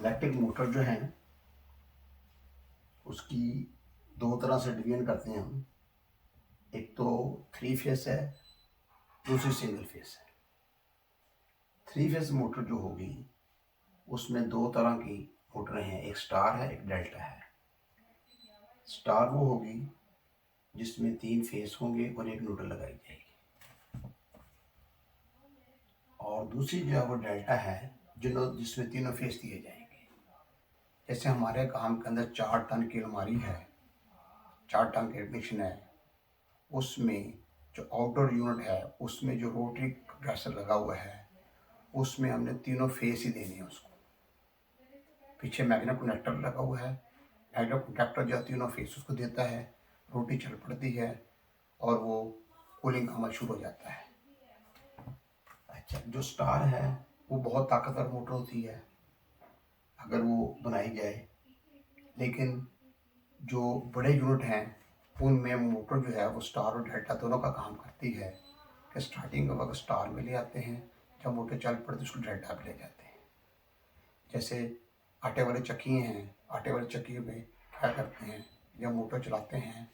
Electric motor जो है उसकी दो तरह से डिवीजन करते हैं हम। एक तो 3 फेस है, दूसरी सिंगल फेस है। 3 फेस मोटर जो होगी उसमें दो तरह की मोटरें हैं, एक स्टार है, एक डेल्टा है। स्टार वो होगी जिसमें 3 फेस होंगे और एक न्यूट्रल लगाई जाएगी, और दूसरी जो है वो डेल्टा है जिसमें तीनों फेस दिए जाएंगे। जैसे हमारे काम के अंदर 4 टन की अलमारी है, 4 टन की एडमिशन है, उसमें जो आउटडोर यूनिट है उसमें जो रोटरी प्रेशर लगा हुआ है उसमें हमने तीनों फेस ही देने हैं उसको। पीछे मैग्नेट कनेक्टर लगा हुआ है, मैग्नेट कनेक्टर जो तीनों फेस उसको देता है, रोटी चल पड़ती है और वो कूलिंग का अमल शुरू हो जाता है। अच्छा, जो स्टार है वो बहुत ताकतवर मोटर होती है अगर वो बनाई जाए, लेकिन जो बड़े यूनिट हैं उनमें मोटर जो है वो स्टार और डेल्टा दोनों का काम करती है कि स्टार्टिंग का वक्त स्टार में ले आते हैं, जब मोटर चल पड़ती है उसको डेल्टा में ले जाते हैं। जैसे आटे वाली चक्की हैं, आटे वाली चक्की में क्या करते हैं, जब मोटर चलाते हैं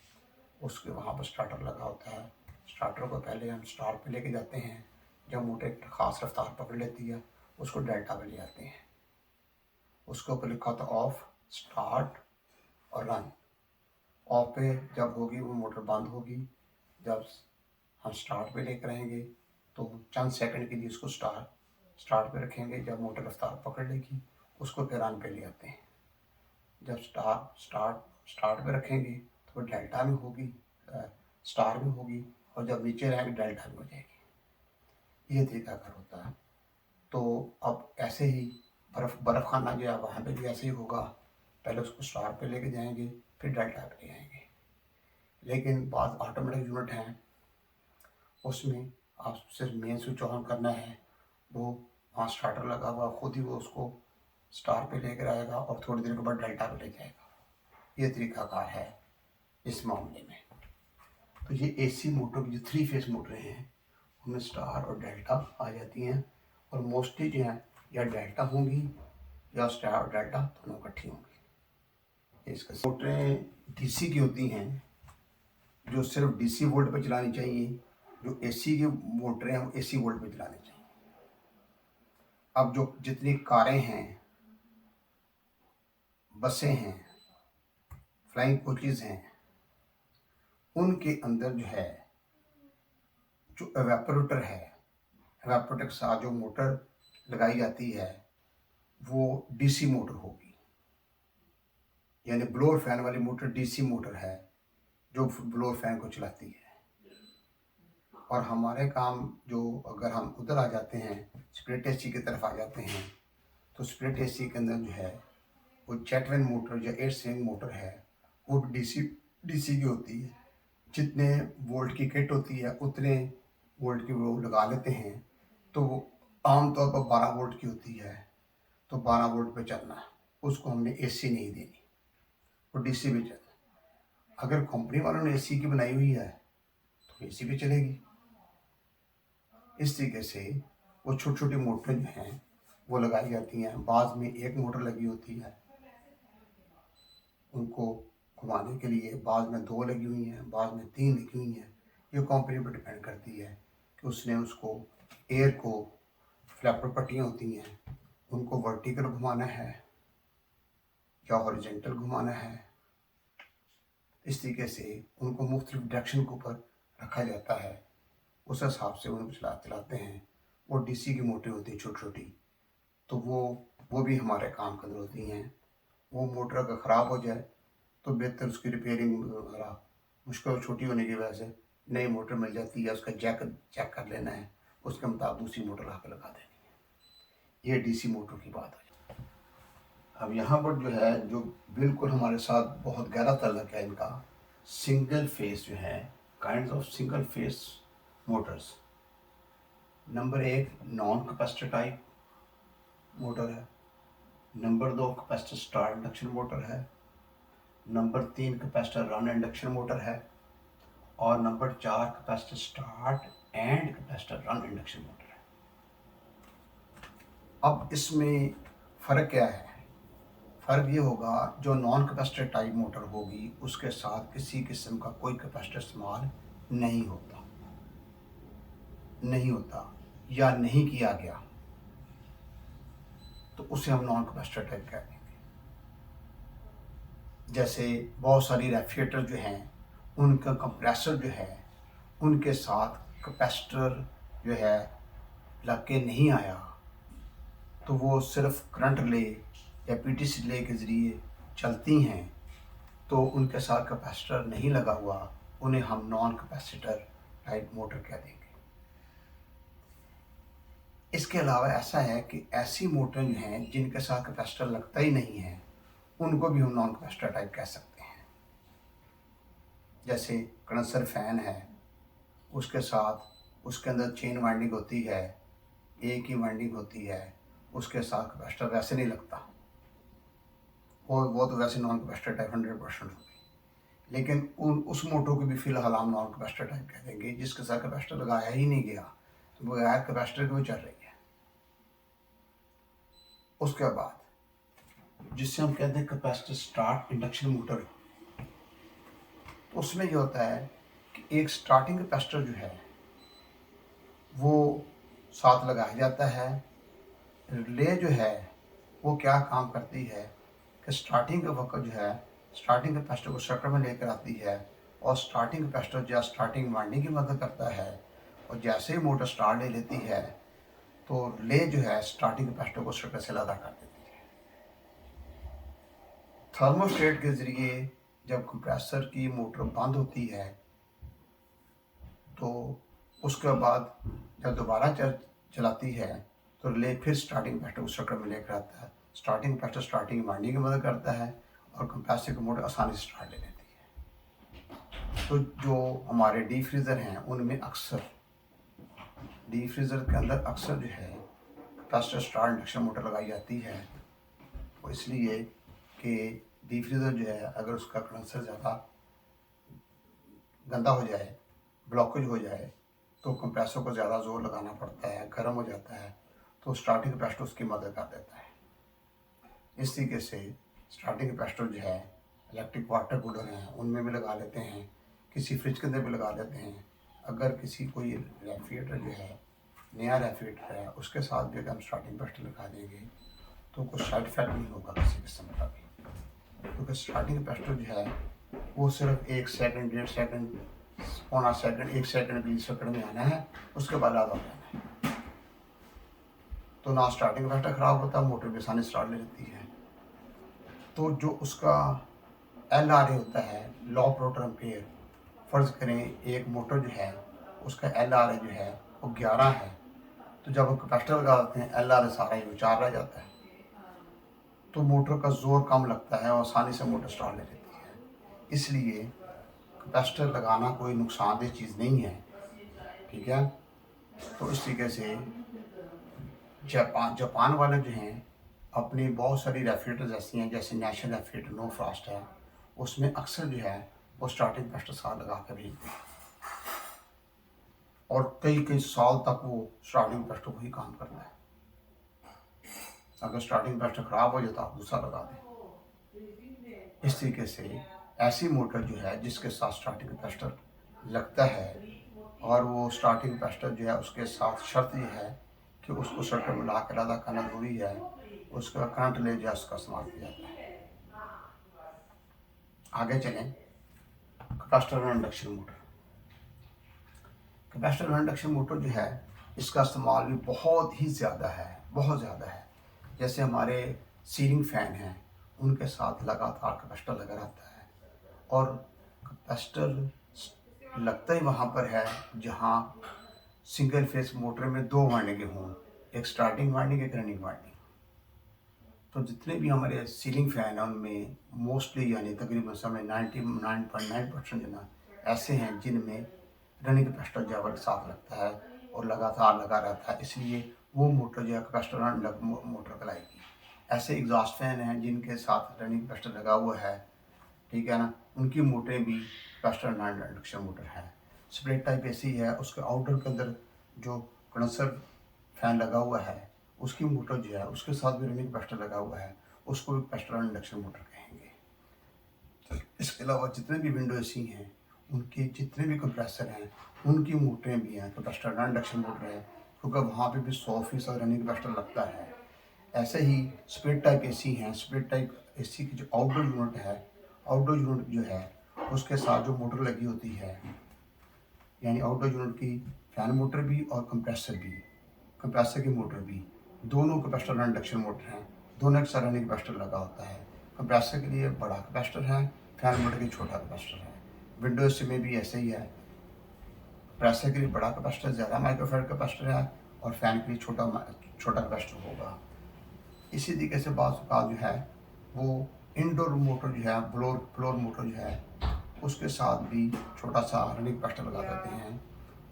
उसके वहाँ पर स्टार्टर लगा होता है, स्टार्टर को पहले हम स्टार पे लेके जाते हैं, जब मोटर एक ख़ास रफ्तार पकड़ लेती है उसको डेल्टा पे ले जाते हैं। उसके ऊपर लिखा होता है ऑफ, स्टार्ट और रन। ऑफ पे जब होगी वो मोटर बंद होगी, जब हम स्टार्ट पे लेकर आएंगे तो चंद सेकंड के लिए उसको स्टार्ट पे रखेंगे, जब मोटर रफ्तार पकड़ लेगी उसको फिर रन पे ले आते हैं। जब स्टार्ट पे रखेंगे तो डेल्टा में होगी, स्टार में होगी, और जब नीचे रहेंगे डेल्टा में हो जाएगी। ये तरीकाकार होता है। तो अब ऐसे ही बर्फ़ खाना जो है वहाँ पे भी ऐसे ही होगा, पहले उसको स्टार पे लेके जाएंगे फिर डेल्टा पे ले आएंगे। लेकिन बाद ऑटोमेटिक यूनिट हैं उसमें आप सिर्फ मेन स्विच ऑन करना है, वो वहाँ स्टार्टर लगा हुआ खुद ही वो उसको स्टार पे लेकर आएगा और थोड़ी देर के बाद डेल्टा पे ले जाएगा। ये तरीकाकार है इस मामले में। तो ये एसी मोटर की जो 3 फेस मोटरें हैं उनमें स्टार और डेल्टा आ जाती हैं, और मोस्टली जो है या डेल्टा होंगी या स्टार और डेल्टा दोनों इकट्ठी होंगी। इसका मोटरें डीसी की होती हैं जो सिर्फ डीसी वोल्ट पे चलानी चाहिए, जो एसी की मोटरें हैं वो एसी वोल्ट पे चलानी चाहिए। अब जो जितनी कारें हैं, बसें हैं, फ्लाइंग कोचेज़ हैं, उनके अंदर जो है जो एवेपोरेटर है, एवेपोरेटर के साथ जो मोटर लगाई जाती है वो डीसी मोटर होगी, यानी ब्लोअर फैन वाली मोटर डीसी मोटर है जो ब्लोअर फैन को चलाती है। और हमारे काम जो अगर हम उधर आ जाते हैं स्प्लिट एसी की तरफ आ जाते हैं तो स्प्लिट एसी के अंदर जो है वो जेट वेन मोटर या एयर स्विंग मोटर है, वो डीसी की होती है। जितने वोल्ट की किट होती है उतने वोल्ट की वो लगा लेते हैं, तो वो आमतौर पर 12 वोल्ट की होती है, तो 12 वोल्ट पे चलना, उसको हमने एसी नहीं देनी, वो डीसी पे चलना। अगर कंपनी वालों ने एसी की बनाई हुई है तो एसी पे चलेगी। इस तरीके से वो छोटी छोटी मोटर जो हैं वो लगाई जाती हैं। बाद में एक मोटर लगी होती है उनको घुमाने के लिए, बाद में 2 लगी हुई हैं, बाद में 3 लगी हुई हैं। ये कंपनी पर डिपेंड करती है कि उसने उसको एयर को फ्लैपर पट्टियाँ होती हैं उनको वर्टिकल घुमाना है या हॉरिजेंटल घुमाना है। इस तरीके से उनको मुख्तलिफ डायरेक्शन के ऊपर रखा जाता है, उस हिसाब से उनको चलाते हैं। वो डीसी की मोटर होती है छोटी छोटी, तो वो भी हमारे काम के अंदर होती हैं। वो मोटर अगर ख़राब हो जाए तो बेहतर उसकी रिपेयरिंग वगैरह मुश्किल छोटी होने की वजह से नई मोटर मिल जाती है, उसका जैक चेक कर लेना है, उसके मुताबिक दूसरी मोटर ला कर लगा देनी है। ये डीसी मोटर की बात है। अब यहाँ पर जो है जो बिल्कुल हमारे साथ बहुत गहरा ताल्लुक है इनका, सिंगल फेस जो है, kinds of single phase motors. Number 1 non capacitor type motor है, number 2 capacitor start induction motor है, number 3 capacitor run induction motor है, और number 4 capacitor start and capacitor run induction motor है। अब इसमें फ़र्क क्या है? फ़र्क ये होगा, जो नॉन कैपेसिटर टाइप मोटर होगी उसके साथ किसी किस्म का कोई कैपेसिटर इस्तेमाल नहीं होता, या नहीं किया गया, तो उसे हम नॉन कैपेसिटर टाइप कह देंगे। जैसे बहुत सारी रेफ्रिजरेटर जो हैं उनका कंप्रेसर जो है उनके साथ कैपेसिटर जो है लग के नहीं आया, तो वो सिर्फ करंट ले या पीटीसी ले के ज़रिए चलती हैं, तो उनके साथ कैपेसिटर नहीं लगा हुआ, उन्हें हम नॉन कैपेसिटर टाइप मोटर कह देंगे। इसके अलावा ऐसा है कि ऐसी मोटर जो हैं जिनके साथ कैपेसिटर लगता ही नहीं है, उनको भी हम नॉन कैपेसिटर टाइप कह सकते हैं। जैसे कंडेंसर फैन है, उसके साथ उसके अंदर चेन वाइंडिंग होती है, एक ही वाइंडिंग होती है, उसके साथ कैपेसिटर वैसे नहीं लगता, वो तो वैसे नॉन कैपेसिटर टाइप 100% होगी। लेकिन उस मोटर को भी फ़िलहाल हम नॉन कैपेसिटर टाइप कह देंगे, जिसके साथ कैपेसिटर लगाया ही नहीं गया, तो बगैर कैपेसिटर के वो चल रही है। उसके बाद जिससे हम कहते हैं कैपेसिटर स्टार्ट इंडक्शन मोटर, तो उसमें ये होता है कि एक स्टार्टिंग कैपेसिटर जो है वो साथ लगाया जाता है। रिले जो है वो क्या काम करती है कि स्टार्टिंग के वक्त जो है स्टार्टिंग कैपेसिटर को सर्किट में लेकर आती है, और स्टार्टिंग कैपेसिटर जो है स्टार्टिंग वाइंडिंग की मदद करता है, और जैसे ही मोटर स्टार्ट ले लेती है तो रिले जो है स्टार्टिंग कैपेसिटर को सर्किट से अलग कर देती है। थर्मोस्टेट के ज़रिए जब कंप्रेसर की मोटर बंद होती है तो उसके बाद जब दोबारा चलाती है तो रिले फिर स्टार्टिंग कैपेसिटर को सर्किट में लेकर आता है। स्टार्टिंग कैपेसिटर स्टार्टिंग वाइंडिंग की मदद करता है और कंप्रेसर की मोटर आसानी से स्टार्ट ले लेती है। तो जो हमारे डीप फ्रीज़र हैं उनमें अक्सर डीप फ्रीज़र के अंदर अक्सर जो है कैपेसिटर स्टार्ट इंडक्शन मोटर लगाई जाती है, वो इसलिए कि डीप फ्रीज़र जो है अगर उसका कंडेंसर ज़्यादा गंदा हो जाए, ब्लॉकेज हो जाए, तो कंप्रेसर को ज़्यादा ज़ोर लगाना पड़ता है, गर्म हो जाता है, तो स्टार्टिंग कैपेसिटर उसकी मदद कर देता है। इस तरीके से स्टार्टिंग कैपेसिटर जो है इलेक्ट्रिक वाटर कूलर हैं उनमें भी लगा लेते हैं, किसी फ्रिज के अंदर भी लगा लेते हैं। अगर किसी कोई रेफ्रिजरेटर जो है नया रेफ्रिजरेटर है उसके साथ भी अगर हम स्टार्टिंग कैपेसिटर लगा देंगे तो कुछ साइड इफेक्ट नहीं होगा किसी किस्म का भी, क्योंकि स्टार्टिंग कैपेसिटर जो है वो सिर्फ 1 सेकंड, 1.5 सेकंड, पौना सेकंड, 1 सेकंड के लिए सर्किट में आना है, उसके बाद आधा हो जाना है। तो ना स्टार्टिंग कैपेसिटर ख़राब होता, मोटर भी आसानी स्टार्ट ले लेती है। तो जो उसका LRA होता है, लॉ रोटर एम्पेयर, फ़र्ज़ करें एक मोटर जो है उसका LRA जो है वो 11 है, तो जब हम कैपेसिटर लगा देते हैं LRA सारा ही 4 रह जाता है, तो मोटर का ज़ोर कम लगता है और आसानी से मोटर स्टार्ट ले लेती है। इसलिए कैपेसिटर लगाना कोई नुकसानदेह चीज़ नहीं है, ठीक है। तो इस तरीके से जापान वाले जो हैं अपनी बहुत सारी रेफ्रिजरेटर्स ऐसी हैं, जैसे नेशनल रेफ्रिजरेटर नो फ्रॉस्ट है, उसमें अक्सर जो है वो स्टार्टिंग कैपेसिटर साथ लगा कर भेजते हैं, और कई कई साल तक वो स्टार्टिंग कैपेसिटर को ही काम करता है। अगर स्टार्टिंग कैपेसिटर ख़राब हो जाए तो आप दूसरा लगा दें। इस तरीके से ऐसी मोटर जो है जिसके साथ स्टार्टिंग कैपेसिटर लगता है, और वो स्टार्टिंग कैपेसिटर जो है उसके साथ शर्त ये है कि उसको सर्किट में ला कर अदा करना ज़रूरी है, उसका करंट ले जाए उसका इस्तेमाल किया जाता है। आगे चलें, capacitor induction motor. Capacitor induction motor जो है इसका इस्तेमाल भी बहुत ही ज़्यादा है, बहुत ज़्यादा है। जैसे हमारे सीलिंग फ़ैन हैं उनके साथ लगातार कैपेसिटर लगा रहता है, और कैपेसिटर लगता ही वहाँ पर है जहाँ सिंगल फेस मोटर में 2 वाइंडिंग हों, एक स्टार्टिंग वाइंडिंग, एक रनिंग वाइंडिंग। तो जितने भी हमारे सीलिंग फ़ैन हैं उनमें मोस्टली यानी तकरीबन समय 99.9% जो ना ऐसे हैं जिनमें रनिंग कैपेसिटर जो है वो साथ लगता है और लगातार लगा रहता है, इसलिए वो मोटर जो है कैपेसिटर मोटर कहलाएगी। ऐसे एग्जॉस्ट फैन हैं जिनके साथ रनिंग कैपेसिटर लगा हुआ है, ठीक है ना, उनकी मोटरें भी कैपेसिटर इंडक्शन मोटर है। स्प्लिट टाइप ऐसी है, उसके आउटर के अंदर जो कंडेंसर फैन लगा हुआ है उसकी मोटर जो है उसके साथ भी रनिंग कैपेसिटर लगा हुआ है, उसको भी कैपेसिटर इंडक्शन मोटर कहेंगे। इसके अलावा जितने भी विंडो एसी हैं, उनके जितने भी कंप्रेसर हैं, उनकी मोटरें भी हैं कैपेसिटर इंडक्शन मोटर है, क्योंकि वहाँ पे भी 100% रनिंग कैपेसिटर लगता है। ऐसे ही स्प्लिट टाइप एसी हैं। स्प्लिट टाइप एसी की जो आउटडोर यूनिट है, आउटडोर यूनिट जो है उसके साथ जो मोटर लगी होती है, यानी आउटडोर यूनिट की फैन मोटर भी और कंप्रेसर भी, कंप्रेसर की मोटर भी, दोनों कैपेसिटर इंडक्शन मोटर हैं। दोनों के साथ रनिंग कैपेसिटर लगा होता है। कंप्रेसर के लिए बड़ा कैपेसिटर है, फैन मोटर के लिए छोटा कैपेसिटर है। विंडोज में भी ऐसे ही है, कंप्रेसर के लिए बड़ा कैपेसिटर ज़्यादा माइक्रोफैराड कैपेसिटर है और फैन के लिए छोटा कैपेसिटर होगा। इसी तरीके से बाज़ औक़ात जो है वो इंडोर मोटर जो है, फ्लोर मोटर जो है, उसके साथ भी छोटा सा रनिंग कैपेसिटर लगा देते हैं।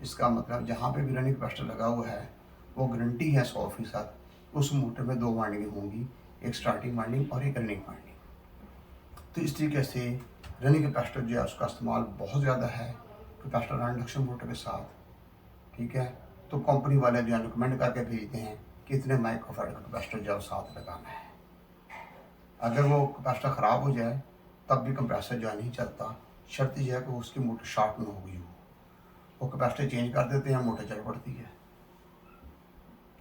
इसका मतलब जहाँ पे भी रनिंग कैपेसिटर लगा हुआ है वो गारंटी है 100% उस मोटर में 2 वाइंडिंग होंगी, एक स्टार्टिंग वाइंडिंग और एक रनिंग वाइंडिंग। तो इस तरीके से रनिंग कैपेसिटर जो है उसका इस्तेमाल बहुत ज़्यादा है कैपेसिटर इंडक्शन मोटर के साथ, ठीक है। तो कंपनी वाले जो है रिकमेंड करके भेजते हैं कि इतने माइक्रोफैराड का कैपेसिटर जो है साथ लगाना है। अगर वो कैपेसिटर ख़राब हो जाए तब भी कंप्रेसर जो है नहीं चलता, शर्त यह है कि उसकी मोटर शॉर्ट में हो गई हो। वो कैपेसिटर चेंज कर देते हैं, मोटर चल पड़ती है।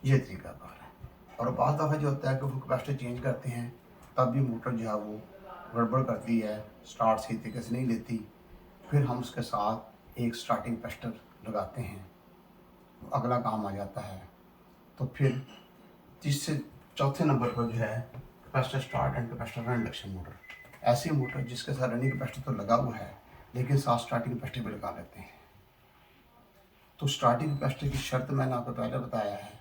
ये तरीका कार है। और बाज़ दफ़ा जो होता है कि वो कैपेसिटर चेंज करते हैं तब भी मोटर जो है वो गड़बड़ करती है, स्टार्ट सही तरीके से नहीं लेती। फिर हम उसके साथ एक स्टार्टिंग कैपेसिटर लगाते हैं, अगला काम आ जाता है। तो फिर तीसरे चौथे नंबर पर जो है capacitor start and capacitor induction motor. ऐसी मोटर जिसके साथ रनिंग कैपेसिटर तो लगा हुआ है लेकिन साथ स्टार्टिंग कैपेसिटर भी लगा लेते हैं। तो स्टार्टिंग कैपेसिटर की शर्त मैंने आपको पहले बताया है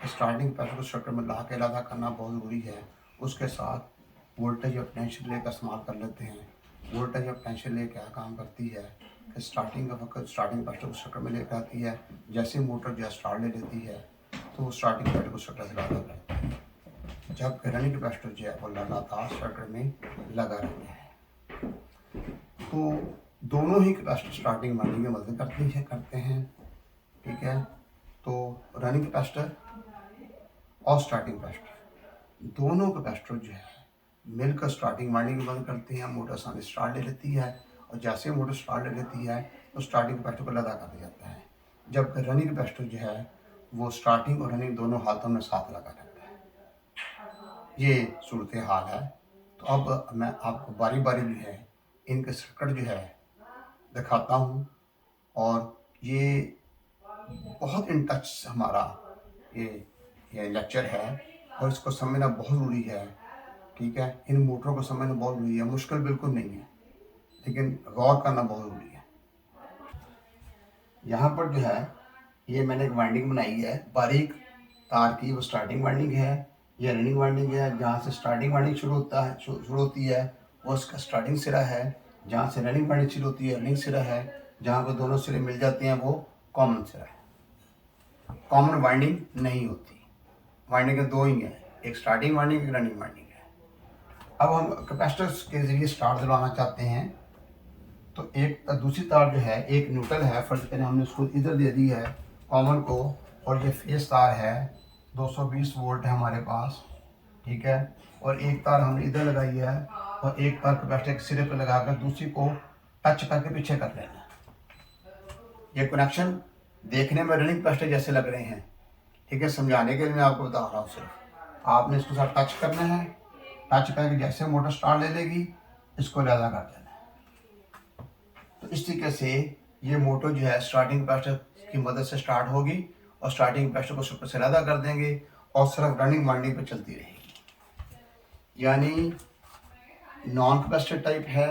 कि स्टार्टिंग कैपेसिटर को स्ट्रक्चर में ला के अलादा करना बहुत ज़रूरी है। उसके साथ वोल्टेज और पोटेंशियल लेकर इस्तेमाल कर लेते हैं। वोल्टेज और पोटेंशियल ले क्या काम करती है कि स्टार्टिंग का वक्त स्टार्टिंग कैपेसिटर को स्ट्रक्चर में लेकर आती है। जैसे मोटर जो है स्टार्ट ले लेती है तो वो स्टार्टिंग कैपेसिटर को स्ट्रक्चर से अलादा करती है, जबकि रनिंग कैपेसिटर जो है वो लगातार स्ट्रक्चर में लगा रहता है। तो दोनों ही कैपेसिटर स्टार्टिंग वाइंडिंग में मदद करते हैं, ठीक है। तो रनिंग कैपेसिटर और स्टार्टिंग कैपेसिटर दोनों कैपेसिटर जो है मिलकर स्टार्टिंग वाइंडिंग में मदद करते हैं। मोटर आसानी स्टार्ट ले लेती है और जैसे मोटर स्टार्ट ले लेती है तो स्टार्टिंग कैपेसिटर को लगा कर दिया जाता है, जबकि रनिंग कैपेसिटर जो है वो स्टार्टिंग और रनिंग दोनों हालतों में साथ लगा रहता है। ये सूरत हाल है। तो अब मैं आपको बारी बारी जो है इनके सर्किट जो है दिखाता हूँ, और ये बहुत इन टच हमारा ये लेक्चर है और इसको समझना बहुत ज़रूरी है, ठीक है। इन मोटरों को समझना बहुत ज़रूरी है, मुश्किल बिल्कुल नहीं है लेकिन गौर करना बहुत ज़रूरी है। यहाँ पर जो है ये मैंने एक वाइंडिंग बनाई है बारीक तार की, वो स्टार्टिंग वाइंडिंग है। ये रनिंग वाइंडिंग है, जहाँ से स्टार्टिंग वाइंडिंग शुरू होती है वो उसका स्टार्टिंग सिरा है। जहाँ से रनिंग वाइंडिंग शुरू होती है रनिंग सिरा है। जहाँ पर दोनों सिरे मिल जाते हैं वो कॉमन सिरा है। कॉमन वाइंडिंग नहीं होती, वाइंडिंग के दो ही हैं, एक स्टार्टिंग वाइंडिंग एक रनिंग वाइंडिंग है। अब हम कैपेसिटर्स के ज़रिए स्टार्ट दिलवाना चाहते हैं तो एक दूसरी तार जो है, एक न्यूट्रल है, फर्ज करें हमने उसको इधर दे दी है कॉमन को, और ये फेस तार है 220 वोल्ट है हमारे पास, ठीक है। और एक तार हमने इधर लगाई है और एक तार कैपेसिटर के सिरे पर लगाकर दूसरी को टच करके पीछे कर लेना। ये कनेक्शन देखने में रनिंग कैपेसिटर जैसे लग रहे हैं, ठीक है। समझाने के लिए मैं आपको बता रहा हूँ, सिर्फ आपने इसको साथ टच करना है, टच करके जैसे मोटर स्टार्ट ले लेगी इसको ज़्यादा कर देना है। तो इस तरीके से ये मोटर जो है स्टार्टिंग कैपेसिटर की मदद से स्टार्ट होगी और स्टार्टिंग कैपेसिटर को सुपर से ज़्यादा कर देंगे और सिर्फ रनिंग वाइंडिंग पर चलती रहेगी। यानी नॉन कैपेसिटर टाइप है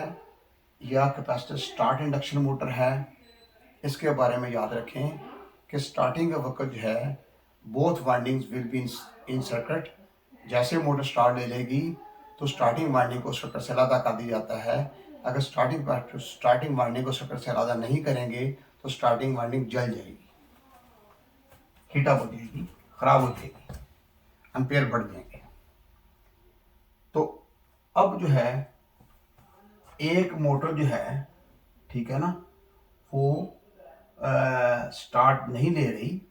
या कैपेसिटर स्टार्ट इंडक्शन मोटर है, इसके बारे में याद रखें कि स्टार्टिंग का वक्त जो है both windings will be in circuit. जैसे मोटर स्टार्ट ले लेगी तो स्टार्टिंग वाइंडिंग को सर्किट से अलग कर दिया जाता है। अगर स्टार्टिंग वाइंडिंग को सर्किट से अलग नहीं करेंगे तो स्टार्टिंग वाइंडिंग जल जाएगी, हीटअप हो जाएगी, खराब हो जाएगी, एम्पेयर बढ़ जाएंगे। तो अब जो है एक मोटर जो है, ठीक है ना, वो स्टार्ट नहीं ले रही,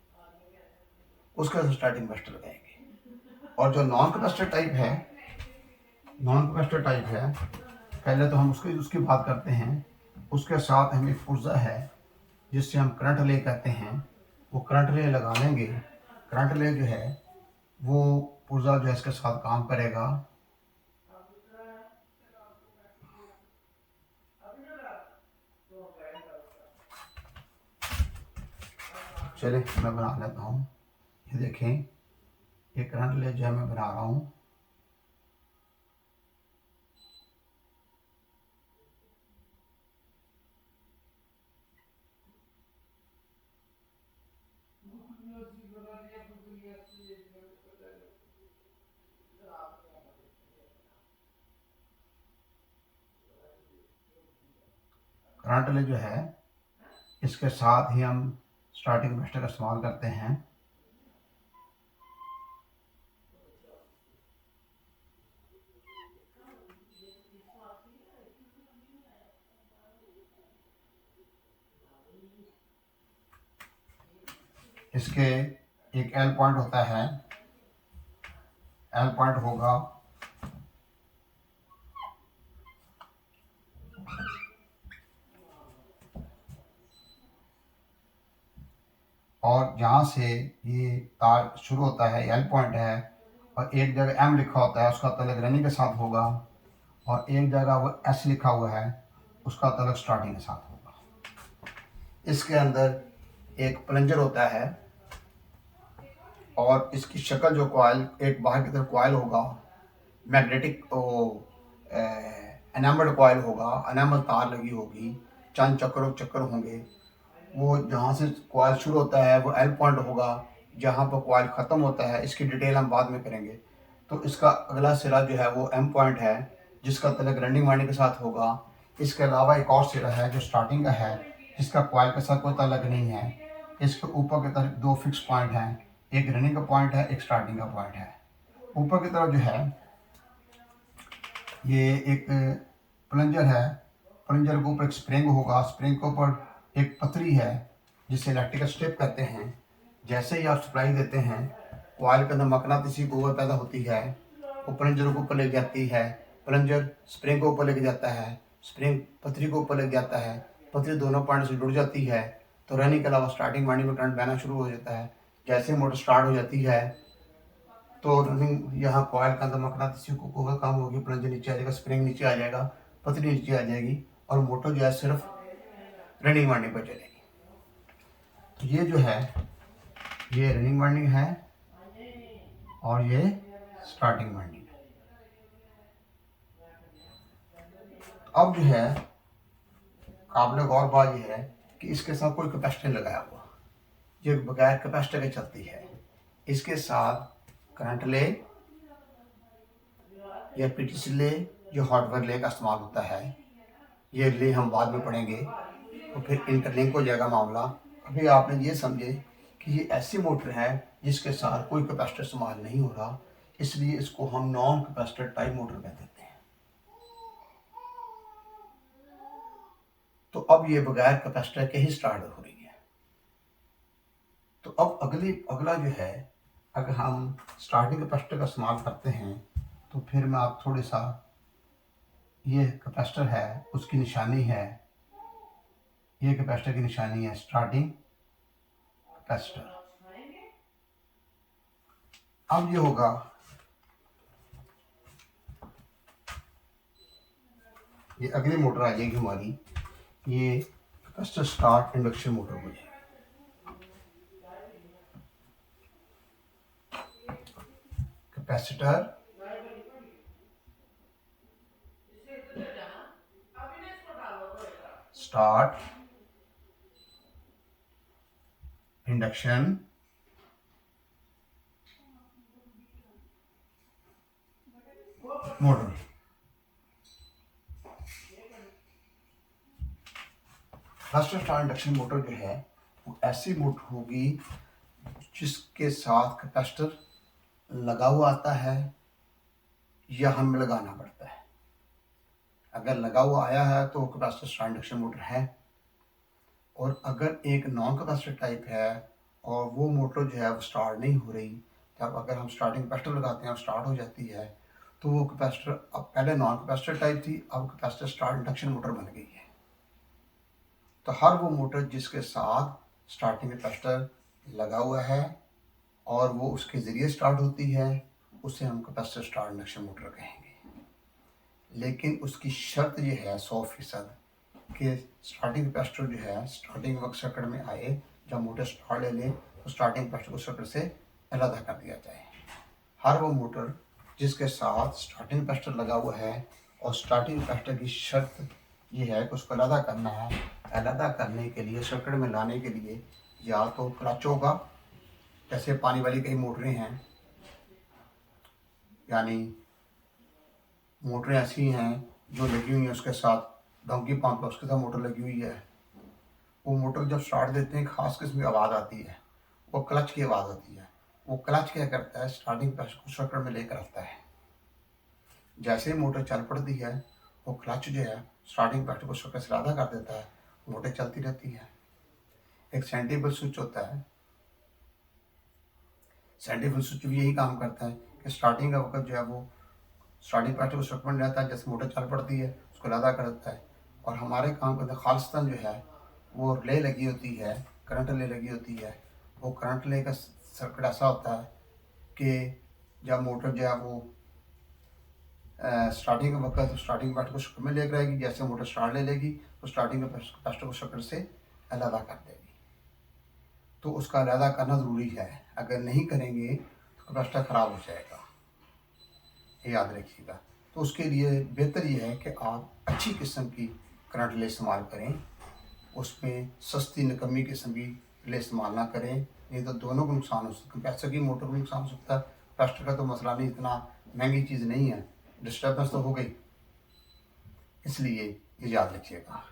उसका स्टार्टिंग कैपेसिटर लगाएंगे। और जो नॉन कैपेसिटर टाइप है नॉन कैपेसिटर टाइप है, पहले तो हम उसकी बात करते हैं। उसके साथ हमें पुर्जा है जिससे हम करंट ले कहते हैं, वो करंट ले लगा लेंगे। करंट ले जो है वो पुर्जा जो है इसके साथ काम करेगा। चले मैं बना लेता हूँ। ये देखें, ये करंट ले जो है मैं बना रहा हूँ। करंट ले जो है इसके साथ ही हम स्टार्टिंग कैपेसिटर का इस्तेमाल करते हैं। इसके एक एल पॉइंट होता है, एल पॉइंट होगा और जहाँ से ये तार शुरू होता है एल पॉइंट है, और एक जगह एम लिखा होता है उसका तलक रनिंग के साथ होगा, और एक जगह वो एस लिखा हुआ है उसका तलक स्टार्टिंग के साथ होगा। इसके अंदर एक प्लंजर होता है और इसकी शक्ल जो कॉइल, एक बाहर की तरफ कॉइल होगा, मैग्नेटिक एनामल्ड कॉइल होगा, एनामल तार लगी होगी, चंद चक्कर होंगे। वो जहाँ से कॉइल शुरू होता है वो एल पॉइंट होगा, जहाँ पर कॉइल ख़त्म होता है इसकी डिटेल हम बाद में करेंगे। तो इसका अगला सिरा जो है वो एम पॉइंट है जिसका तलक रनिंग वाइंडिंग के साथ होगा। इसके अलावा एक और सिरा है जो स्टार्टिंग का है जिसका कॉइल के साथ कोई तलक नहीं है। इसके ऊपर की तरफ दो फिक्स पॉइंट हैं, एक रनिंग का पॉइंट है, एक स्टार्टिंग का पॉइंट है। ऊपर की तरफ जो है ये एक प्लंजर है, प्लंजर के ऊपर एक स्प्रिंग होगा, स्प्रिंग के ऊपर एक पतरी है जिसे इलेक्ट्रिकल स्ट्रिप कहते हैं। जैसे ही आप सप्लाई देते हैं कॉइल के अंदर मकनातीसी कुव्वत पैदा होती है, वो प्लंजर को ऊपर ले जाती है, प्लंजर स्प्रिंग को ऊपर लेके जाता है, स्प्रिंग पतरी को ऊपर लेके जाता है, पतरी दोनों पॉइंट से जुड़ जाती है, तो रनिंग के अलावा स्टार्टिंग वाइंडिंग में करंट बहना शुरू हो जाता है। जैसे मोटर स्टार्ट हो जाती है तो रनिंग यहाँ कॉइल के अंदर मकनातीसी कुव्वत काम होगी, प्लंजर नीचे आ जाएगा, स्प्रिंग नीचे आ जाएगा, पतरी नीचे आ जाएगी और मोटर जो है सिर्फ रनिंग वाइंडिंग पर चलेगी। तो ये जो है ये रनिंग वाइंडिंग है और ये स्टार्टिंग वाइंडिंग है। अब जो है काबिल गौर बात ये है कि इसके साथ कोई कैपेसिटर लगाया हुआ, ये बगैर कैपेसिटर के चलती है। इसके साथ करंट ले या पीटीसी ले या हार्डवेयर ले का इस्तेमाल होता है। ये ले हम बाद में पढ़ेंगे तो फिर इंटरलिंक हो जाएगा मामला। अभी आपने ये समझे कि ये ऐसी मोटर है जिसके साथ कोई कैपेसिटर इस्तेमाल नहीं हो रहा, इसलिए इसको हम नॉन कैपेसिटर टाइप मोटर कह देते हैं। तो अब ये बगैर कैपेसिटर के ही स्टार्ट हो रही है। तो अब अगला जो है, अगर हम स्टार्टिंग कैपेसिटर का इस्तेमाल करते हैं तो फिर मैं आप थोड़ा सा, ये कैपेसिटर है उसकी निशानी है, ये कैपेसिटर की निशानी है स्टार्टिंग कैपेसिटर। अब ये होगा, ये अगली मोटर आ जाएगी हमारी, ये कैपेसिटर स्टार्ट इंडक्शन मोटर हो जाएगी। Capacitor start induction motor. Capacitor start induction motor जो है वो ऐसी मोटर होगी जिसके साथ कैपेसिटर लगा हुआ आता है या हमें लगाना पड़ता है। अगर लगा हुआ आया है तो कैपेसिटर स्टार्ट इंडक्शन मोटर है, और अगर एक नॉन कैपेसिटर टाइप है और वो मोटर जो है वो स्टार्ट नहीं हो रही, तब अगर हम स्टार्टिंग कैपेसिटर लगाते हैं और स्टार्ट हो जाती है तो वो कैपेसिटर अब पहले नॉन कैपेसिटर टाइप थी, अब कैपेसिटर स्टार्ट इंडक्शन मोटर बन गई है। तो हर वो मोटर जिसके साथ स्टार्टिंग कैपेसिटर लगा हुआ है और वो उसके ज़रिए स्टार्ट होती है, उसे हम कैपेसिटर स्टार्ट इंडक्शन मोटर कहेंगे। लेकिन उसकी शर्त ये है 100% कि स्टार्टिंग कैपेसिटर जो है स्टार्टिंग वक्त सर्किट में आए, जब मोटर स्टार्ट ले लें तो स्टार्टिंग कैपेसिटर को सर्किट से अलग कर दिया जाए। हर वो मोटर जिसके साथ स्टार्टिंग कैपेसिटर लगा हुआ है और स्टार्टिंग कैपेसिटर की शर्त ये है कि उसको अलग करना है, अलग करने के लिए सर्किट में लाने के लिए या तो क्लच होगा, जैसे पानी वाली कई मोटरें हैं, यानी मोटरें ऐसी हैं जो लगी हुई हैं उसके साथ डोंकी पंप है उसके साथ मोटर लगी हुई है। वो मोटर जब स्टार्ट देते हैं खास किस्म की आवाज़ आती है, वो क्लच की आवाज़ आती है। वो क्लच क्या करता है, स्टार्टिंग कैपेसिटर को सर्किट में लेकर आता है। जैसे ही मोटर चल पड़ती है वो क्लच जो है स्टार्टिंग कैपेसिटर को सर्किट से आधा कर देता है, मोटर चलती रहती है। एक सेंट्रीफ्यूगल स्विच होता है, सेंट्रीफ्यूगल स्विच भी यही काम करता है कि स्टार्टिंग का वक्त जो है वो स्टार्टिंग कैपेसिटर को सर्किट में रहता है, जैसे मोटर चल पड़ती है उसको आधा कर देता है। और हमारे काम के अंदर खालिस्तान जो है वो रिले लगी होती है, करंट रिले लगी होती है। वो करंट रिले का सर्किट ऐसा होता है कि जब मोटर जो है वो स्टार्टिंग का वक्त तो स्टार्टिंग कैपेसिटर को सर्किट में लेकर आएगी, जैसे मोटर स्टार्ट ले लेगी तो स्टार्टिंग कैपेसिटर को सर्किट से अलग कर देगी। तो उसका अलग करना ज़रूरी है, अगर नहीं करेंगे तो कैपेसिटर ख़राब हो जाएगा, ये याद रखिएगा। तो उसके लिए बेहतर ये है कि आप अच्छी किस्म की करंट रिले इस्तेमाल करें, उसमें सस्ती निकम्मी किस्म की रिले इस्तेमाल ना करें, नहीं तो दोनों को नुकसान हो सकता है। कैपेसिटर की मोटर को नुकसान हो सकता है, कैपेसिटर का तो मसला नहीं, इतना महंगी चीज़ नहीं है, डिस्टर्बेंस तो हो गई, इसलिए ये याद रखिएगा।